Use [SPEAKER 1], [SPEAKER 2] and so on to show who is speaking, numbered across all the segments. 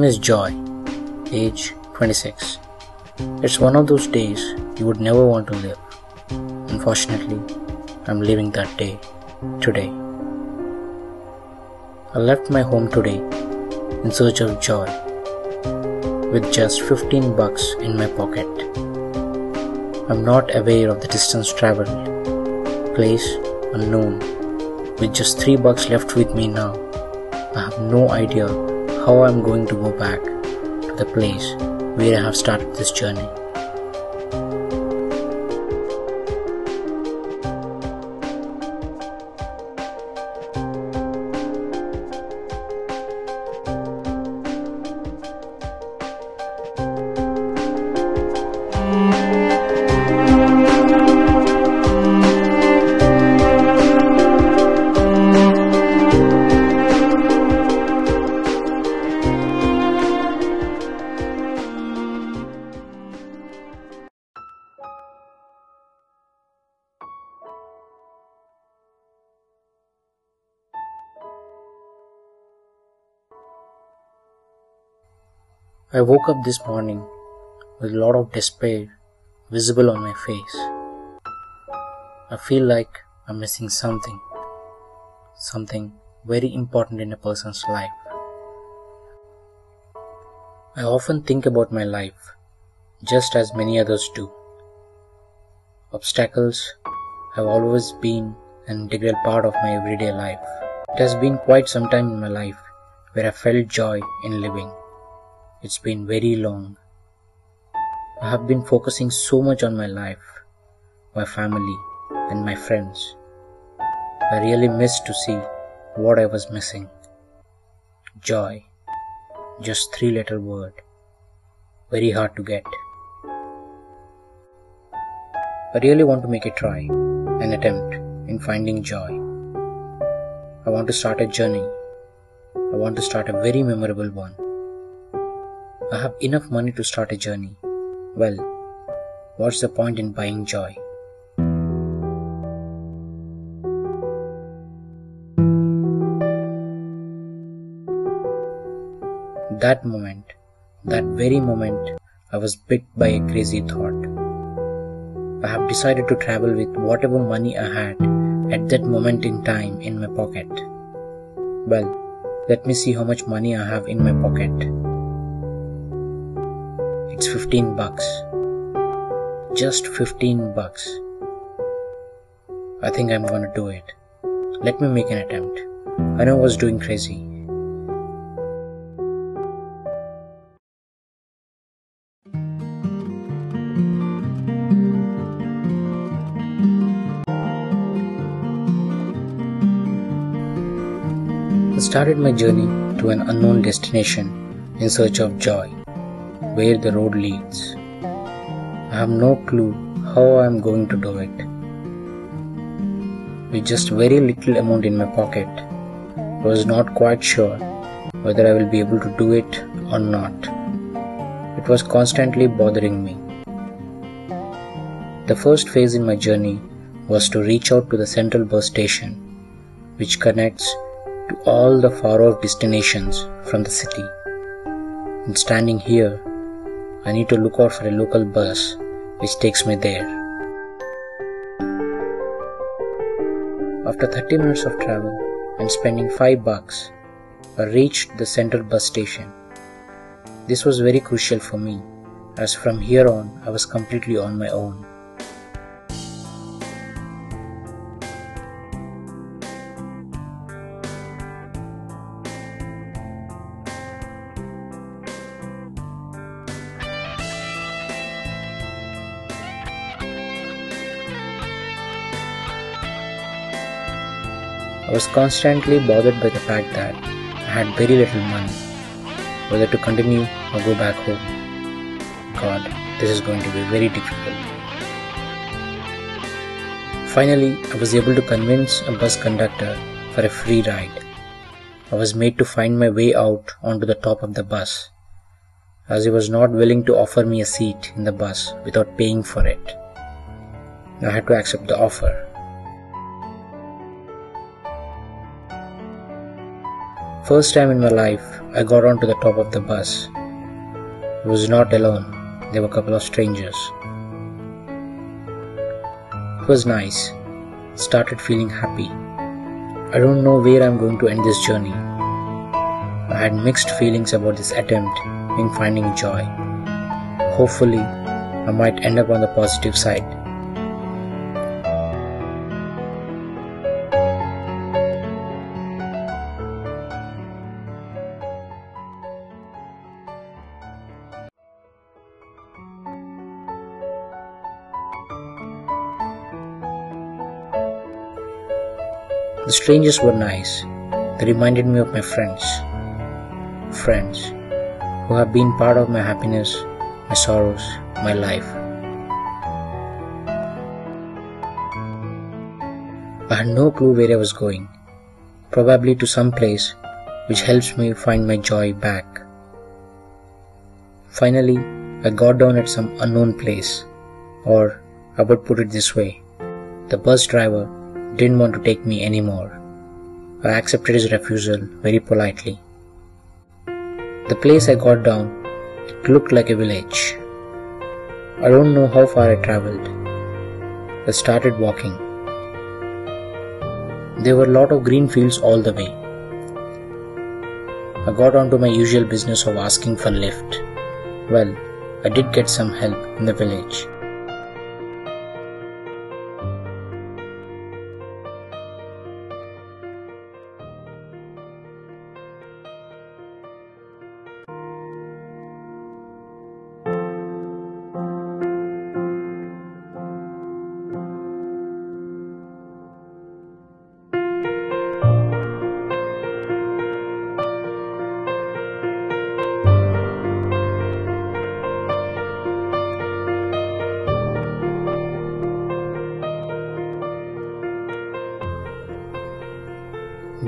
[SPEAKER 1] name is Joy, age 26. It's one of those days you would never want to live. Unfortunately, I'm living that day, today. I left my home today in search of joy, with just 15 bucks in my pocket. I'm not aware of the distance traveled, place unknown. With just 3 bucks left with me now, I have no idea how I'm going to go back to the place where I have started this journey. I woke up this morning with a lot of despair visible on my face. I feel like I'm missing something very important in a person's life. I often think about my life just as many others do. Obstacles have always been an integral part of my everyday life. It has been quite some time in my life where I felt joy in living. It's been very long. I have been focusing so much on my life, my family, and my friends. I really missed to see what I was missing. Joy. Just 3-letter word. Very hard to get. I really want to make a try, an attempt in finding joy. I want to start a journey. I want to start a very memorable one. I have enough money to start a journey. Well, what's the point in buying joy? That very moment, I was bit by a crazy thought. I have decided to travel with whatever money I had at that moment in time in my pocket. Well, let me see how much money I have in my pocket. It's 15 bucks. Just 15 bucks. I think I'm gonna do it. Let me make an attempt. I know I was doing crazy. I started my journey to an unknown destination in search of joy. Where the road leads. I have no clue how I am going to do it. With just very little amount in my pocket, I was not quite sure whether I will be able to do it or not. It was constantly bothering me. The first phase in my journey was to reach out to the central bus station, which connects to all the far-off destinations from the city. And standing here, I need to look out for a local bus which takes me there. After 30 minutes of travel and spending 5 bucks, I reached the central bus station. This was very crucial for me, as from here on I was completely on my own. I was constantly bothered by the fact that I had very little money, whether to continue or go back home. God, this is going to be very difficult. Finally, I was able to convince a bus conductor for a free ride. I was made to find my way out onto the top of the bus, as he was not willing to offer me a seat in the bus without paying for it. I had to accept the offer. First time in my life, I got onto the top of the bus. I was not alone. There were a couple of strangers. It was nice. Started feeling happy. I don't know where I'm going to end this journey. I had mixed feelings about this attempt in finding joy. Hopefully, I might end up on the positive side. The strangers were nice. They reminded me of my friends. Friends who have been part of my happiness, my sorrows, my life. I had no clue where I was going. Probably to some place which helps me find my joy back. Finally, I got down at some unknown place, or I would put it this way. The bus driver didn't want to take me anymore. I accepted his refusal very politely. The place I got down, it looked like a village. I don't know how far I travelled. I started walking. There were a lot of green fields all the way. I got on to my usual business of asking for a lift. Well, I did get some help in the village.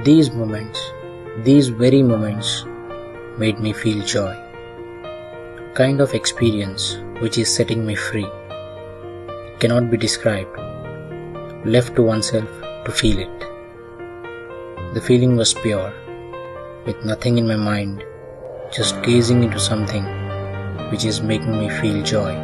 [SPEAKER 1] These moments, these very moments, made me feel joy. A kind of experience which is setting me free. It cannot be described. Left to oneself to feel it. The feeling was pure, with nothing in my mind, just gazing into something which is making me feel joy.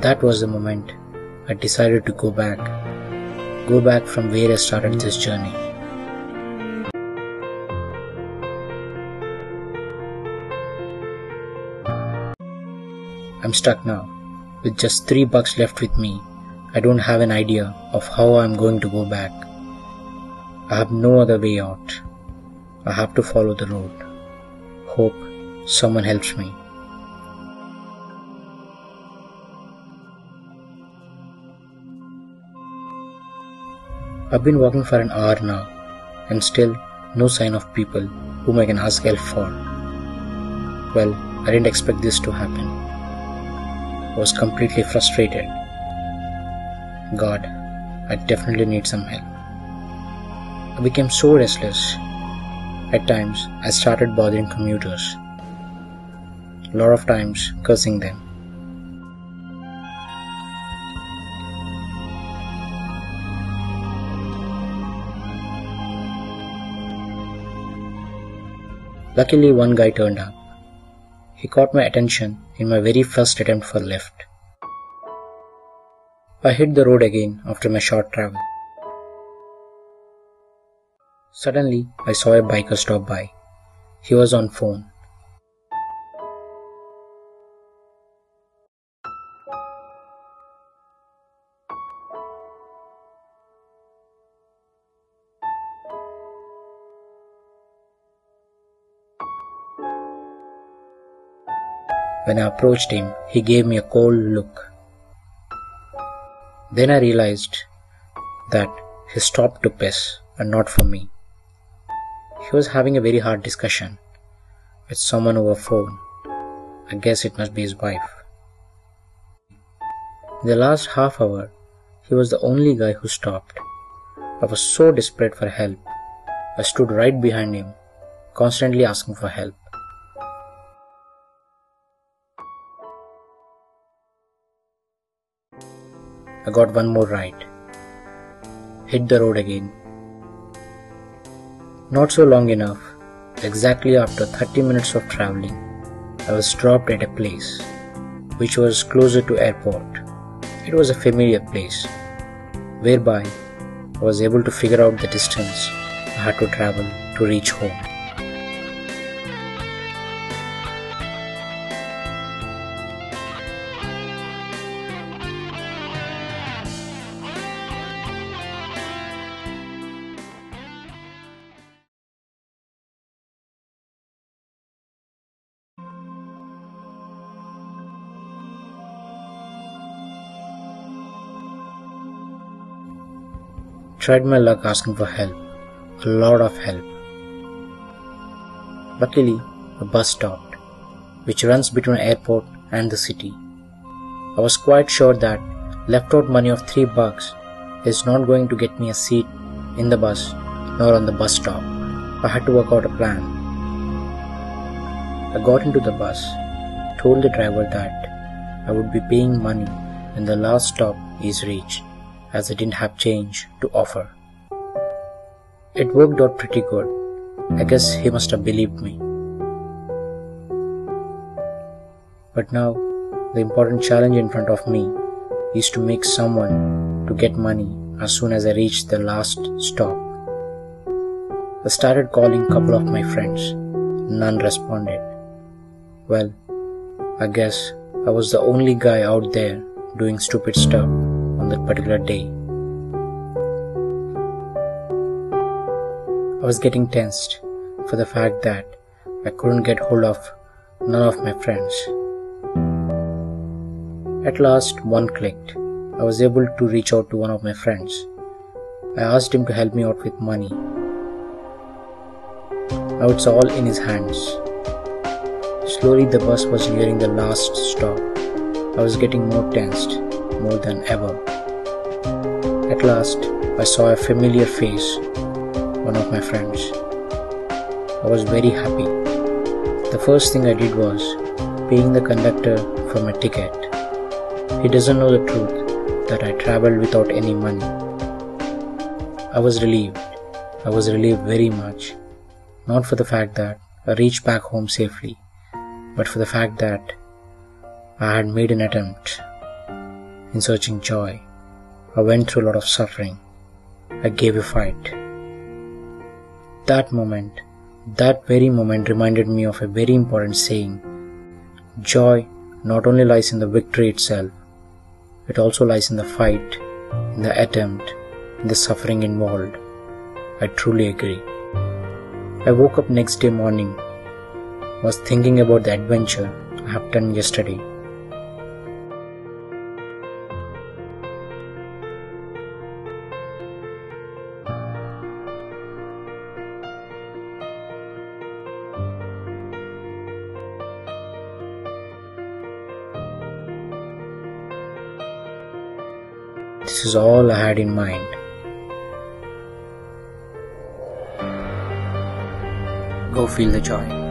[SPEAKER 1] That was the moment I decided to go back from where I started this journey. I'm stuck now, with just $3 left with me. I don't have an idea of how I'm going to go back. I have no other way out. I have to follow the road. Hope someone helps me. I've been walking for an hour now, and still no sign of people whom I can ask help for. Well, I didn't expect this to happen. I was completely frustrated. God, I definitely need some help. I became so restless. At times, I started bothering commuters. A lot of times, cursing them. Luckily, one guy turned up. He caught my attention in my very first attempt for a lift. I hit the road again after my short travel. Suddenly, I saw a biker stop by. He was on phone. When I approached him, he gave me a cold look. Then I realized that he stopped to piss and not for me. He was having a very hard discussion with someone over phone. I guess it must be his wife. In the last half hour, he was the only guy who stopped. I was so desperate for help. I stood right behind him, constantly asking for help. I got one more ride. Hit the road again. Not so long enough, exactly after 30 minutes of traveling, I was dropped at a place which was closer to airport. It was a familiar place, whereby I was able to figure out the distance I had to travel to reach home. Tried my luck asking for help, a lot of help. Luckily, a bus stopped, which runs between airport and the city. I was quite sure that left out money of $3 is not going to get me a seat in the bus nor on the bus stop. I had to work out a plan. I got into the bus, told the driver that I would be paying money when the last stop is reached, as I didn't have change to offer. It worked out pretty good. I guess he must have believed me. But now, the important challenge in front of me is to make someone to get money as soon as I reach the last stop. I started calling a couple of my friends. None responded. Well, I guess I was the only guy out there doing stupid stuff on that particular day. I was getting tensed for the fact that I couldn't get hold of none of my friends. At last, one clicked. I was able to reach out to one of my friends. I asked him to help me out with money. Now it's all in his hands. Slowly the bus was nearing the last stop. I was getting more tensed, more than ever. At last, I saw a familiar face, one of my friends. I was very happy. The first thing I did was paying the conductor for my ticket. He doesn't know the truth that I traveled without any money. I was relieved. I was relieved very much. Not for the fact that I reached back home safely, but for the fact that I had made an attempt in searching joy. I went through a lot of suffering. I gave a fight. That moment, that very moment reminded me of a very important saying. Joy not only lies in the victory itself, it also lies in the fight, in the attempt, in the suffering involved. I truly agree. I woke up next day morning, was thinking about the adventure I have done yesterday. This is all I had in mind. Go feel the joy.